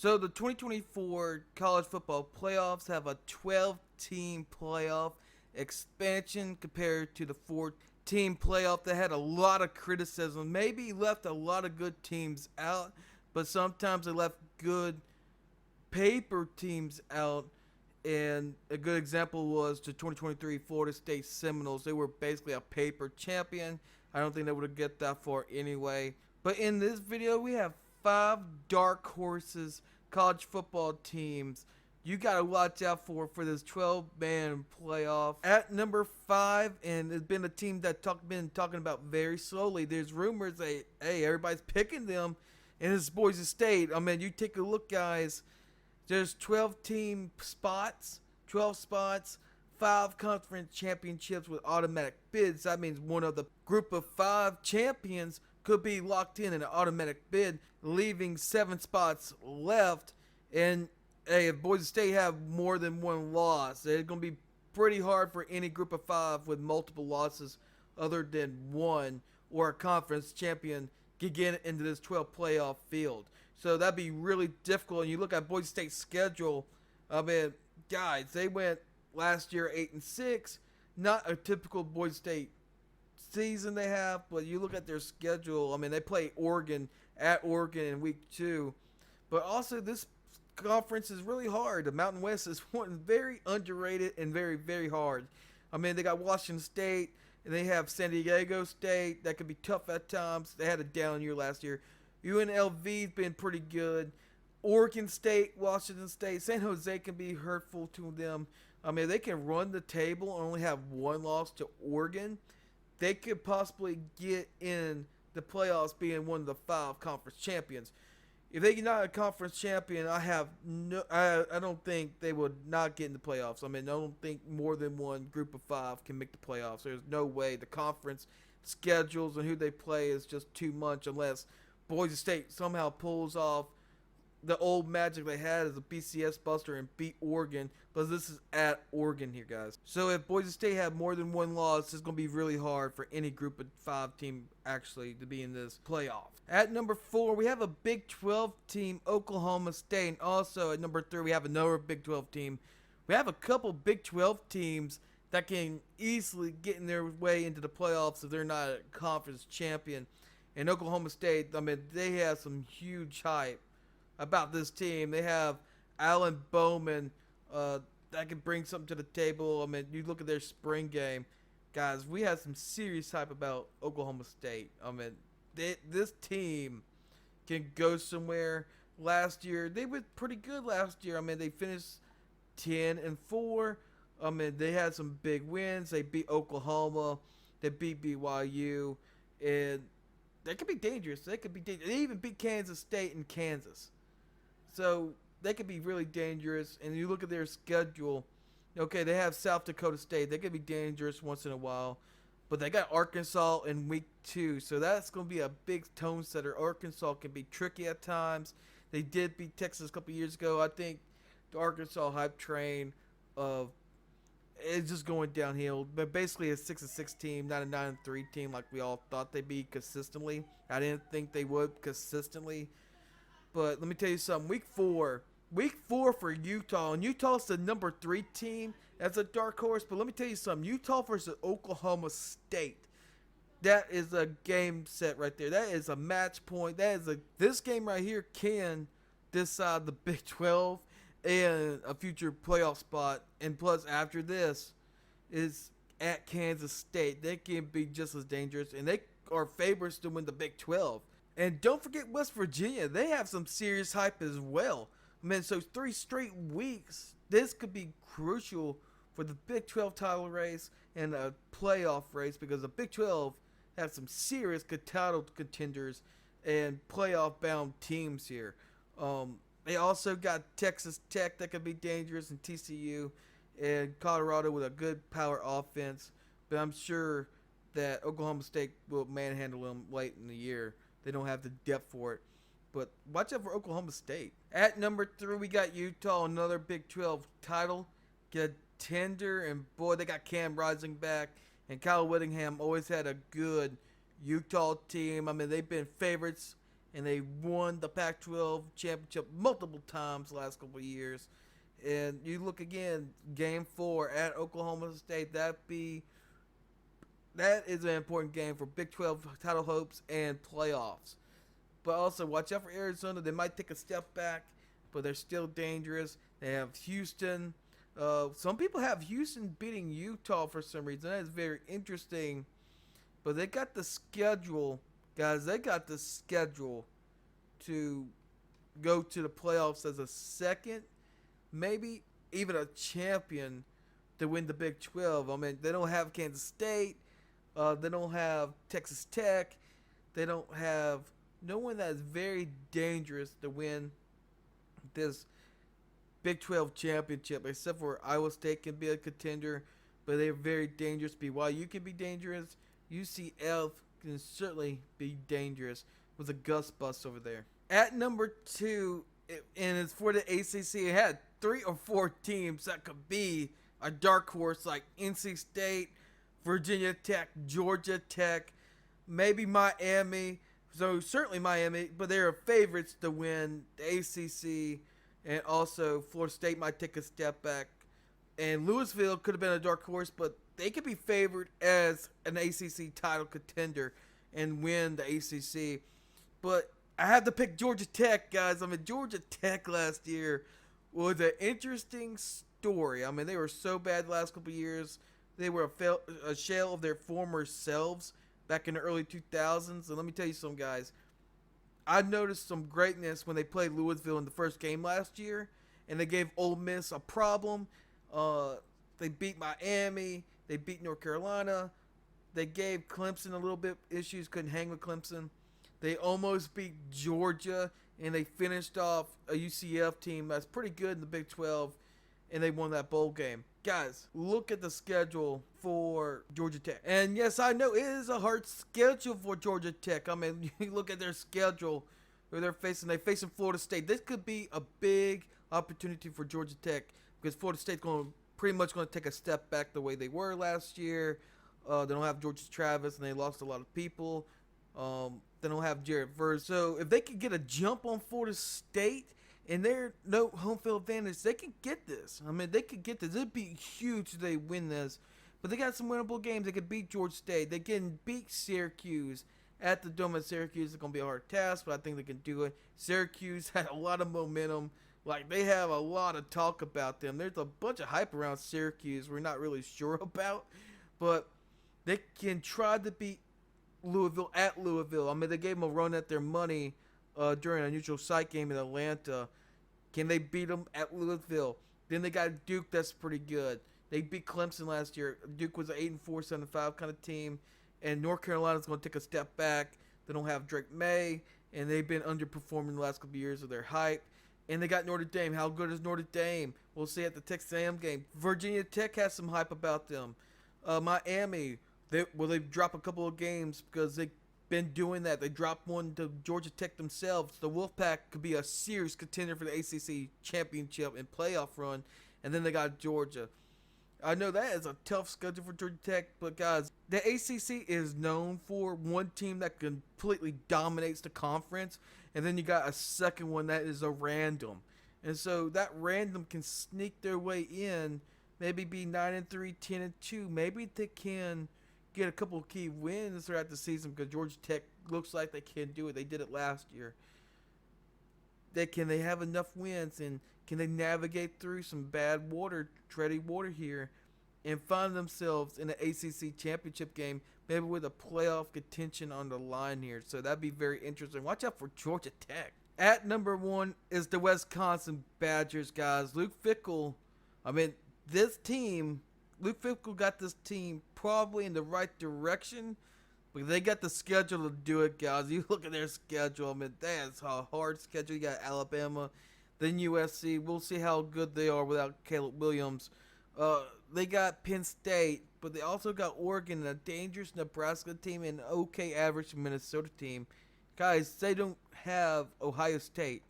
So the 2024 college football playoffs have a 12-team playoff expansion compared to the 4-team playoff that had a lot of criticism. Maybe left a lot of good teams out, but sometimes they left good paper teams out. And a good example was the 2023 Florida State Seminoles. They were basically a paper champion. I don't think they would have get that far anyway. But in this video, we have 5 dark horses college football teams you got to watch out for this 12-man playoff. At number 5, and it's been a team that been talking about very slowly. There's rumors that, hey, everybody's picking them, and it's Boise State. I mean, you take a look, guys. There's 12 team spots, 12 spots, 5 conference championships with automatic bids. That means one of the group of 5 champions could be locked in an automatic bid, leaving 7 spots left. And hey, if Boise State have more than one loss, it's going to be pretty hard for any group of 5 with multiple losses other than one or a conference champion to get into this 12 playoff field. So that'd be really difficult. And you look at Boise State's schedule. I mean, guys, they went last year 8-6. Not a typical Boise State season they have, but you look at their schedule. I mean, they play Oregon at Oregon in week 2. But also, this conference is really hard. The Mountain West is one very underrated and very, very hard. I mean, they got Washington State, and they have San Diego State. That could be tough at times. They had a down year last year. UNLV's been pretty good. Oregon State, Washington State, San Jose can be hurtful to them. I mean, they can run the table and only have one loss to Oregon. They could possibly get in the playoffs being one of the 5 conference champions. If they're not a conference champion, I don't think they would not get in the playoffs. I mean, I don't think more than one group of 5 can make the playoffs. There's no way. The conference schedules and who they play is just too much unless Boise State somehow pulls off the old magic they had as a BCS buster and beat Oregon. But this is at Oregon here, guys. So if Boise State have more than one loss, it's going to be really hard for any group of 5 team actually to be in this playoff. At number 4, we have a Big 12 team, Oklahoma State. And also at number 3, we have another Big 12 team. We have a couple Big 12 teams that can easily get in their way into the playoffs if they're not a conference champion. And Oklahoma State, I mean, they have some huge hype about this team. They have Alan Bowman that can bring something to the table. I mean, you look at their spring game. Guys, we had some serious hype about Oklahoma State. I mean, this team can go somewhere. Last year, they were pretty good last year. I mean, they finished 10-4. I mean, they had some big wins. They beat Oklahoma. They beat BYU. And they could be dangerous. They even beat Kansas State and Kansas. So they could be really dangerous. And you look at their schedule. Okay, they have South Dakota State. They could be dangerous once in a while. But they got Arkansas in week 2. So that's going to be a big tone setter. Arkansas can be tricky at times. They did beat Texas a couple years ago. I think the Arkansas hype train of it's just going downhill. But basically a 6-6 team, not a 9-3 team like we all thought they'd be consistently. I didn't think they would consistently. But let me tell you something. Week 4 for Utah. And Utah's the number 3 team as a dark horse. But let me tell you something. Utah versus Oklahoma State. That is a game set right there. That is a match point. This game right here can decide the Big 12 and a future playoff spot. And plus, after this is at Kansas State. They can be just as dangerous. And they are favorites to win the Big 12. And don't forget West Virginia. They have some serious hype as well. I mean, so 3 straight weeks. This could be crucial for the Big 12 title race and a playoff race because the Big 12 have some serious title contenders and playoff-bound teams here. They also got Texas Tech that could be dangerous, and TCU, and Colorado with a good power offense. But I'm sure that Oklahoma State will manhandle them late in the year. They don't have the depth for it. But watch out for Oklahoma State. At number 3, we got Utah, another Big 12 title contender. And boy, they got Cam Rising back. And Kyle Whittingham always had a good Utah team. I mean, they've been favorites and they won the Pac-12 championship multiple times the last couple of years. And you look again, Game 4 at Oklahoma State. That is an important game for Big 12 title hopes and playoffs. But also, watch out for Arizona. They might take a step back, but they're still dangerous. They have Houston. Some people have Houston beating Utah for some reason. That is very interesting. But they got the schedule, guys. They got the schedule to go to the playoffs as a second, maybe even a champion to win the Big 12. I mean, they don't have Kansas State. They don't have Texas Tech. They don't have no one that is very dangerous to win this Big 12 championship, except for Iowa State can be a contender, but they're very dangerous. BYU can be dangerous. UCF can certainly be dangerous with a Gus bus over there. At number 2, and it's for the ACC, it had 3 or 4 teams that could be a dark horse like NC State, Virginia Tech, Georgia Tech, maybe Miami. So certainly Miami, but they're favorites to win the ACC, and also Florida State might take a step back. And Louisville could have been a dark horse, but they could be favored as an ACC title contender and win the ACC. But I have to pick Georgia Tech, guys. I mean, Georgia Tech last year was an interesting story. I mean, they were so bad the last couple of years. They were a shell of their former selves back in the early 2000s. And let me tell you something, guys. I noticed some greatness when they played Louisville in the first game last year, and they gave Ole Miss a problem. They beat Miami. They beat North Carolina. They gave Clemson a little bit issues, couldn't hang with Clemson. They almost beat Georgia, and they finished off a UCF team that's pretty good in the Big 12, and they won that bowl game. Guys, look at the schedule for Georgia Tech. And yes, I know it is a hard schedule for Georgia Tech. I mean, you look at their schedule where they're facing Florida State. This could be a big opportunity for Georgia Tech because Florida State's pretty much going to take a step back the way they were last year. They don't have George Travis, and they lost a lot of people. They don't have Jared Verse. So if they could get a jump on Florida State and they're no home field advantage, they can get this. I mean, they could get this. It'd be huge if they win this. But they got some winnable games. They could beat Georgia State. They can beat Syracuse at the Dome at Syracuse. It's going to be a hard task, but I think they can do it. Syracuse had a lot of momentum. Like, they have a lot of talk about them. There's a bunch of hype around Syracuse we're not really sure about. But they can try to beat Louisville at Louisville. I mean, they gave them a run at their money during a neutral site game in Atlanta. Can they beat them at Louisville? Then they got Duke, that's pretty good. They beat Clemson last year. Duke was an 8-4, 7-5 kind of team. And North Carolina's going to take a step back. They don't have Drake May, and they've been underperforming the last couple of years of their hype. And they got Notre Dame. How good is Notre Dame? We'll see at the Texas A&M game. Virginia Tech has some hype about them. Miami, they drop a couple of games because they've been doing that. They dropped one to Georgia Tech themselves. The Wolfpack could be a serious contender for the ACC championship and playoff run. And then they got Georgia. I know that is a tough schedule for Georgia Tech, but guys, the ACC is known for one team that completely dominates the conference, and then you got a second one that is a random. And so that random can sneak their way in, maybe be 9-3, 10-2. Maybe they can get a couple of key wins throughout the season because Georgia Tech looks like they can do it. They did it last year. Can they have enough wins, and can they navigate through some bad water, tready water here, and find themselves in the ACC championship game, maybe with a playoff contention on the line here? So that'd be very interesting. Watch out for Georgia Tech. At number 1 is the Wisconsin Badgers, guys. Luke Fickell, Luke Fickell got this team probably in the right direction, but they got the schedule to do it, guys. You look at their schedule. That's a hard schedule. You got Alabama, then USC. We'll see how good they are without Caleb Williams. They got Penn State, but they also got Oregon and a dangerous Nebraska team and an okay average Minnesota team. Guys, they don't have Ohio State.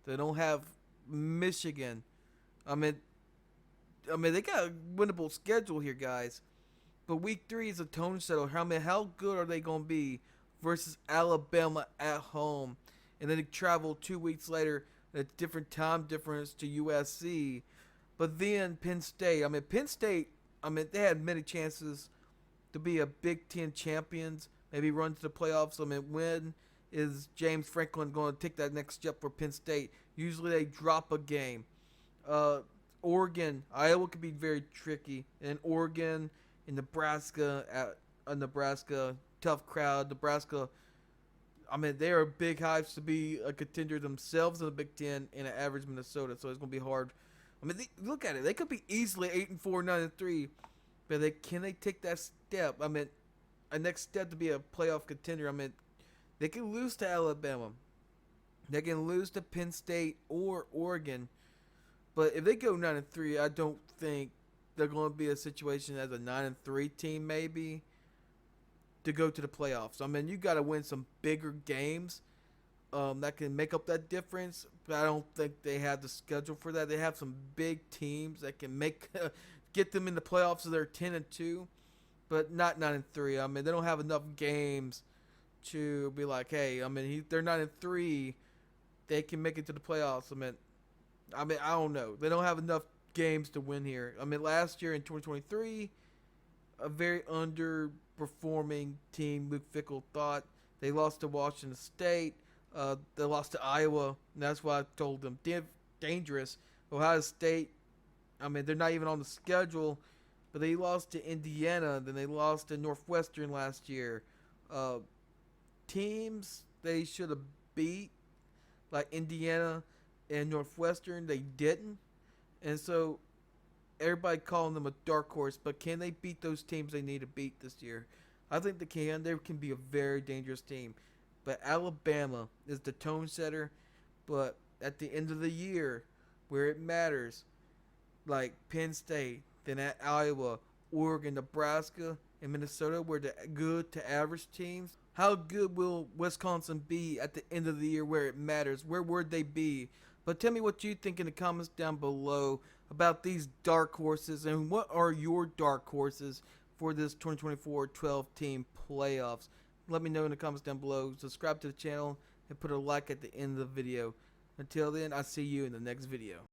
They don't have Michigan. They got a winnable schedule here, guys. But week 3 is a tone setter. How good are they going to be versus Alabama at home? and then they travel 2 weeks later at a different time difference to USC. But then Penn State, they had many chances to be a Big Ten champions, maybe run to the playoffs. When is James Franklin going to take that next step for Penn State? Usually they drop a game. Oregon, Iowa could be very tricky, and Oregon and Nebraska Nebraska, tough crowd. Nebraska, they are big hypes to be a contender themselves in the Big Ten and an average Minnesota, so it's going to be hard. Look at it. They could be easily 8-4, 9-3, but can they take that step? A next step to be a playoff contender. They can lose to Alabama. They can lose to Penn State or Oregon. But if they go 9-3, I don't think they're going to be a situation as a 9-3 team maybe to go to the playoffs. You got to win some bigger games that can make up that difference. But I don't think they have the schedule for that. They have some big teams that can get them in the playoffs. So they're 10-2, but not 9-3. They don't have enough games to be like, hey, they're 9-3. They can make it to the playoffs. I don't know. They don't have enough games to win here. Last year in 2023, a very underperforming team, Luke Fickell thought. They lost to Washington State. They lost to Iowa, and that's why I told them dangerous. Ohio State, they're not even on the schedule, but they lost to Indiana. Then they lost to Northwestern last year. Teams they should have beat, like Indiana and Northwestern, they didn't. And so everybody calling them a dark horse, but can they beat those teams they need to beat this year? I think they can. They can be a very dangerous team. But Alabama is the tone setter. But at the end of the year, where it matters, like Penn State, then at Iowa, Oregon, Nebraska, and Minnesota were the good to average teams. How good will Wisconsin be at the end of the year where it matters? Where would they be? But tell me what you think in the comments down below about these dark horses, and what are your dark horses for this 2024 12-team playoffs? Let me know in the comments down below. Subscribe to the channel and put a like at the end of the video. Until then, I'll see you in the next video.